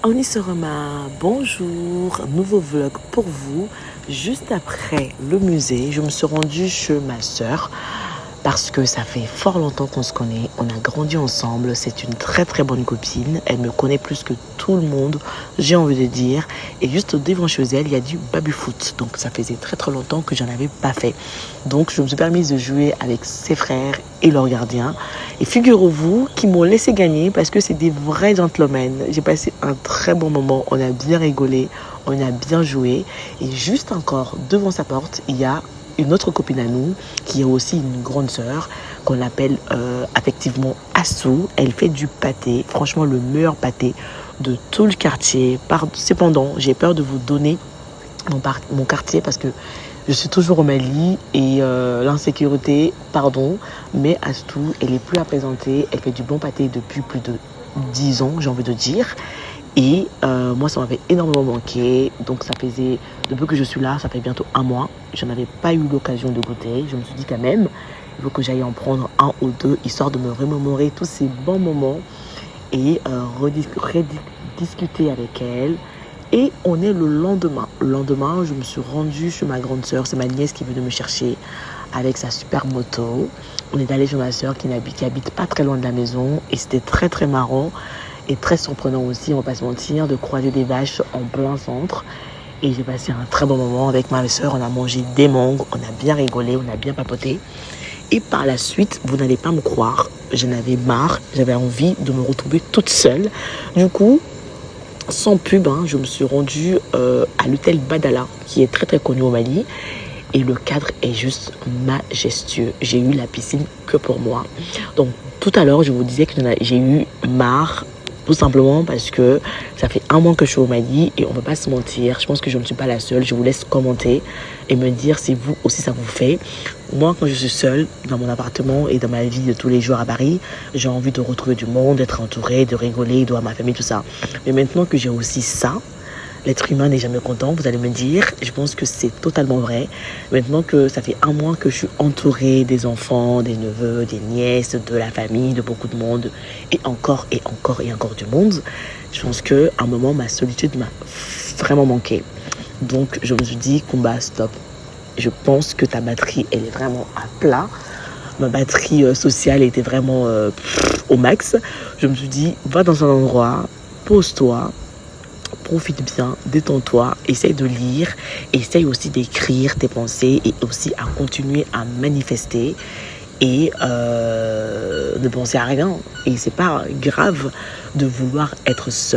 Onisoroma, bonjour, nouveau vlog pour vous. Juste après le musée, je me suis rendue chez ma soeur parce que ça fait fort longtemps qu'on se connaît. On a grandi ensemble, c'est une très très bonne copine. Elle me connaît plus que tout le monde, j'ai envie de dire. Et juste devant chez elle, il y a du baby-foot. Donc ça faisait très très longtemps que j'en avais pas fait. Donc je me suis permise de jouer avec ses frères et leurs gardiens. Et figurez-vous qu'ils m'ont laissé gagner parce que c'est des vrais gentlemen. J'ai passé un très bon moment, on a bien rigolé, on a bien joué. Et juste encore devant sa porte, il y a une autre copine à nous qui est aussi une grande sœur qu'on appelle affectivement Assou. Elle fait du pâté, franchement le meilleur pâté de tout le quartier. Cependant, j'ai peur de vous donner mon quartier parce que je suis toujours au Mali et l'insécurité, pardon, mais Astou, elle est plus à présenter. Elle fait du bon pâté depuis plus de 10 ans, j'ai envie de dire. Et moi, ça m'avait énormément manqué. Donc, ça faisait, depuis que je suis là, ça fait bientôt un mois. Je n'avais pas eu l'occasion de goûter. Je me suis dit quand même, il faut que j'aille en prendre un ou deux, histoire de me remémorer tous ces bons moments et rediscuter avec elle. Et on est le lendemain. Le lendemain, je me suis rendue chez ma grande sœur. C'est ma nièce qui est venue me chercher avec sa super moto. On est allé chez ma sœur qui habite pas très loin de la maison. Et c'était très très marrant et très surprenant aussi, on va pas se mentir, de croiser des vaches en plein centre. Et j'ai passé un très bon moment avec ma sœur. On a mangé des mangues, on a bien rigolé, on a bien papoté. Et par la suite, vous n'allez pas me croire, j'en avais marre, j'avais envie de me retrouver toute seule. Du coup, sans pub, je me suis rendue à l'hôtel Badala, qui est très très connu au Mali. Et le cadre est juste majestueux. J'ai eu la piscine que pour moi. Donc tout à l'heure, je vous disais que j'ai eu marre. Tout simplement parce que ça fait un mois que je suis au Mali et on ne peut pas se mentir. Je pense que je ne suis pas la seule. Je vous laisse commenter et me dire si vous aussi ça vous fait. Moi, quand je suis seule dans mon appartement et dans ma vie de tous les jours à Paris, j'ai envie de retrouver du monde, d'être entourée, de rigoler, de voir ma famille, tout ça. Mais maintenant que j'ai aussi ça, l'être humain n'est jamais content, vous allez me dire. Je pense que c'est totalement vrai. Maintenant que ça fait un mois que je suis entourée des enfants, des neveux, des nièces, de la famille, de beaucoup de monde, et encore et encore et encore du monde, je pense qu'à un moment, ma solitude m'a vraiment manqué. Donc, je me suis dit, Kumba, stop. Je pense que ta batterie, elle est vraiment à plat. Ma batterie sociale était vraiment au max. Je me suis dit, va dans un endroit, pose-toi, profite bien, détends-toi, essaye de lire, essaye aussi d'écrire tes pensées et aussi à continuer à manifester et ne penser à rien. Et c'est pas grave de vouloir être seul.